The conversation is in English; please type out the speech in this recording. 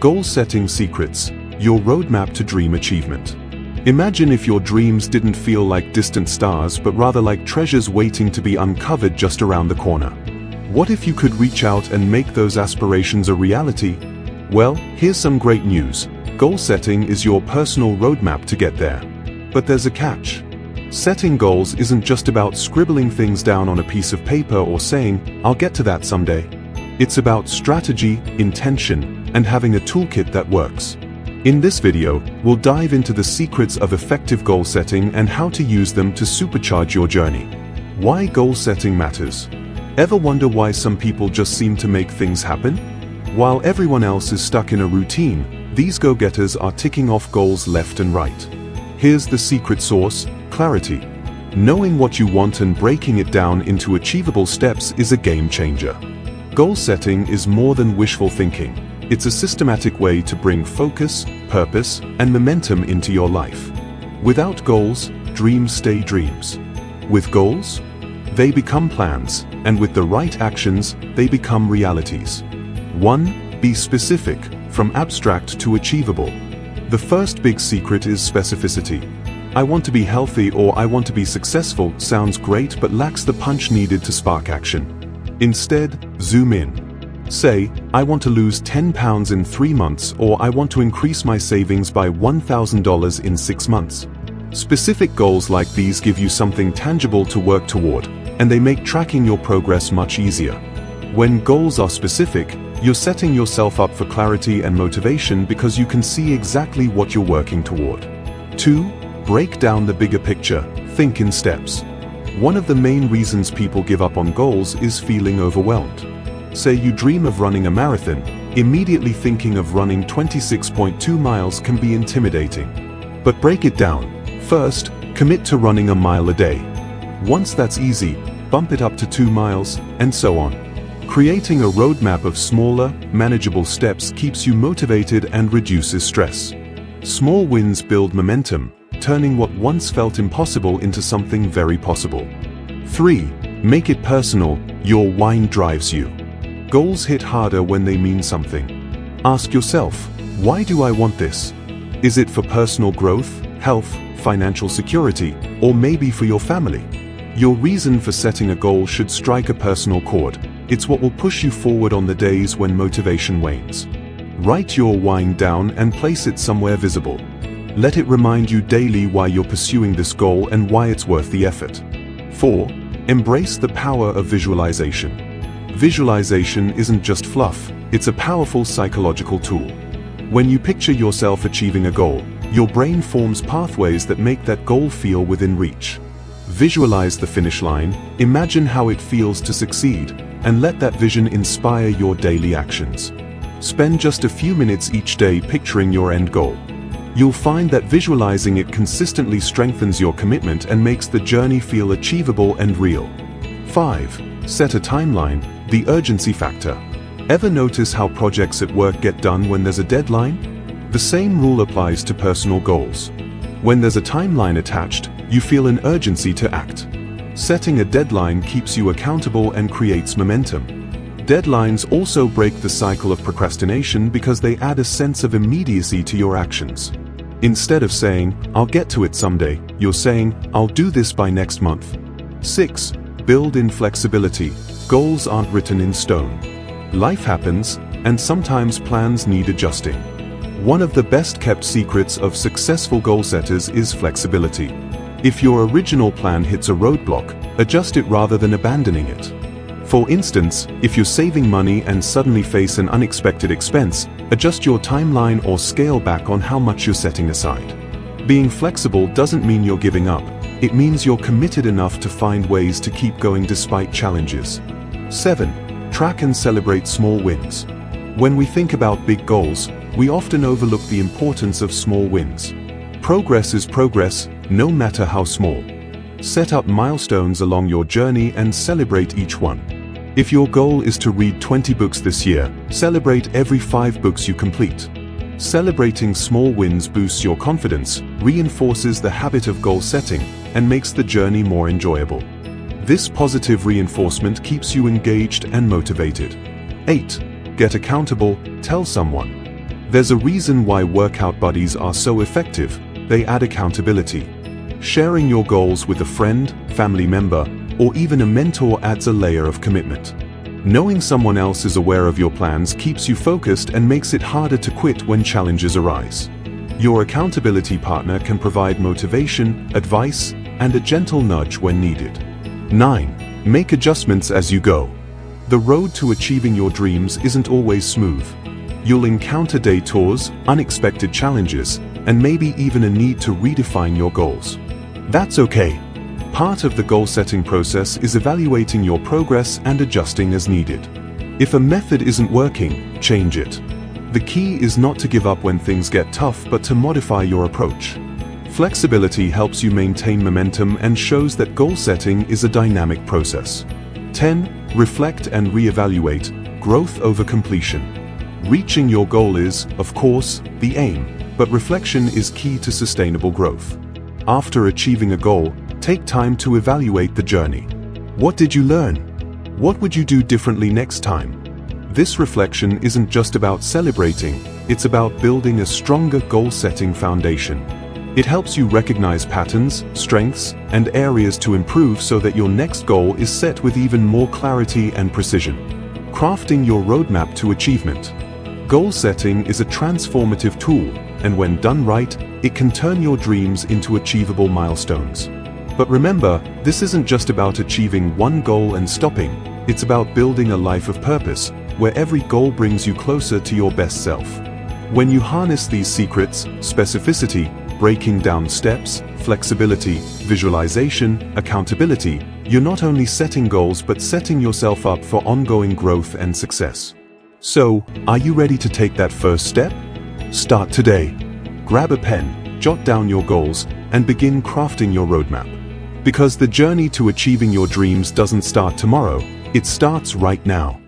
Goal Setting Secrets, your roadmap to dream achievement. Imagine if your dreams didn't feel like distant stars but rather like treasures waiting to be uncovered just around the corner. What if you could reach out and make those aspirations a reality? Well, here's some great news. Goal setting is your personal roadmap to get there. But there's a catch. Setting goals isn't just about scribbling things down on a piece of paper or saying, "I'll get to that someday." It's about strategy, intention, and having a toolkit that works. In this video, we'll dive into the secrets of effective goal setting and how to use them to supercharge your journey. Why goal setting matters. Ever wonder why some people just seem to make things happen? While everyone else is stuck in a routine, these go-getters are ticking off goals left and right. Here's the secret sauce: clarity. Knowing what you want and breaking it down into achievable steps is a game changer. Goal setting is more than wishful thinking. It's a systematic way to bring focus, purpose, and momentum into your life. Without goals, dreams stay dreams. With goals, they become plans, and with the right actions, they become realities. 1. Be specific, from abstract to achievable. The first big secret is specificity. "I want to be healthy" or "I want to be successful" sounds great but lacks the punch needed to spark action. Instead, zoom in. Say, "I want to lose 10 pounds in 3 months" or "I want to increase my savings by $1,000 in 6 months. Specific goals like these give you something tangible to work toward, and they make tracking your progress much easier. When goals are specific, you're setting yourself up for clarity and motivation because you can see exactly what you're working toward. 2. Break down the bigger picture. Think in steps. One of the main reasons people give up on goals is feeling overwhelmed. Say you dream of running a marathon, immediately thinking of running 26.2 miles can be intimidating. But break it down. First, commit to running a mile a day. Once that's easy, bump it up to 2 miles, and so on. Creating a roadmap of smaller, manageable steps keeps you motivated and reduces stress. Small wins build momentum, turning what once felt impossible into something very possible. 3. Make it personal. Your why drives you. Goals hit harder when they mean something. Ask yourself, why do I want this? Is it for personal growth, health, financial security, or maybe for your family? Your reason for setting a goal should strike a personal chord. It's what will push you forward on the days when motivation wanes. Write your why down and place it somewhere visible. Let it remind you daily why you're pursuing this goal and why it's worth the effort. 4. Embrace the power of visualization. Visualization isn't just fluff, it's a powerful psychological tool. When you picture yourself achieving a goal, your brain forms pathways that make that goal feel within reach. Visualize the finish line, imagine how it feels to succeed, and let that vision inspire your daily actions. Spend just a few minutes each day picturing your end goal. You'll find that visualizing it consistently strengthens your commitment and makes the journey feel achievable and real. 5. Set a timeline. The urgency factor. Ever notice how projects at work get done when there's a deadline? The same rule applies to personal goals. When there's a timeline attached, you feel an urgency to act. Setting a deadline keeps you accountable and creates momentum. Deadlines also break the cycle of procrastination because they add a sense of immediacy to your actions. Instead of saying, "I'll get to it someday," you're saying, "I'll do this by next month." 6. Build in flexibility. Goals aren't written in stone. Life happens, and sometimes plans need adjusting. One of the best-kept secrets of successful goal setters is flexibility. If your original plan hits a roadblock, adjust it rather than abandoning it. For instance, if you're saving money and suddenly face an unexpected expense, adjust your timeline or scale back on how much you're setting aside. Being flexible doesn't mean you're giving up. It means you're committed enough to find ways to keep going despite challenges. 7. Track and celebrate small wins. When we think about big goals, we often overlook the importance of small wins. Progress is progress, no matter how small. Set up milestones along your journey and celebrate each one. If your goal is to read 20 books this year, celebrate every 5 books you complete. Celebrating small wins boosts your confidence, reinforces the habit of goal setting, and makes the journey more enjoyable. This positive reinforcement keeps you engaged and motivated. 8. Get accountable. Tell someone. There's a reason why workout buddies are so effective. They add accountability. Sharing your goals with a friend, family member, or even a mentor adds a layer of commitment. Knowing someone else is aware of your plans keeps you focused and makes it harder to quit when challenges arise. Your accountability partner can provide motivation, advice, and a gentle nudge when needed. 9. Make adjustments as you go. The road to achieving your dreams isn't always smooth. You'll encounter detours, unexpected challenges, and maybe even a need to redefine your goals. That's okay. Part of the goal-setting process is evaluating your progress and adjusting as needed. If a method isn't working, change it. The key is not to give up when things get tough, but to modify your approach. Flexibility helps you maintain momentum and shows that goal-setting is a dynamic process. 10. Reflect and reevaluate. Growth over completion. Reaching your goal is, of course, the aim, but reflection is key to sustainable growth. After achieving a goal, take time to evaluate the journey. What did you learn? What would you do differently next time? This reflection isn't just about celebrating, it's about building a stronger goal-setting foundation. It helps you recognize patterns, strengths, and areas to improve so that your next goal is set with even more clarity and precision. Crafting your roadmap to achievement. Goal setting is a transformative tool, and when done right, it can turn your dreams into achievable milestones. But remember, this isn't just about achieving one goal and stopping. It's about building a life of purpose, where every goal brings you closer to your best self. When you harness these secrets, specificity, breaking down steps, flexibility, visualization, accountability, you're not only setting goals but setting yourself up for ongoing growth and success. So, are you ready to take that first step? Start today. Grab a pen, jot down your goals, and begin crafting your roadmap. Because the journey to achieving your dreams doesn't start tomorrow, it starts right now.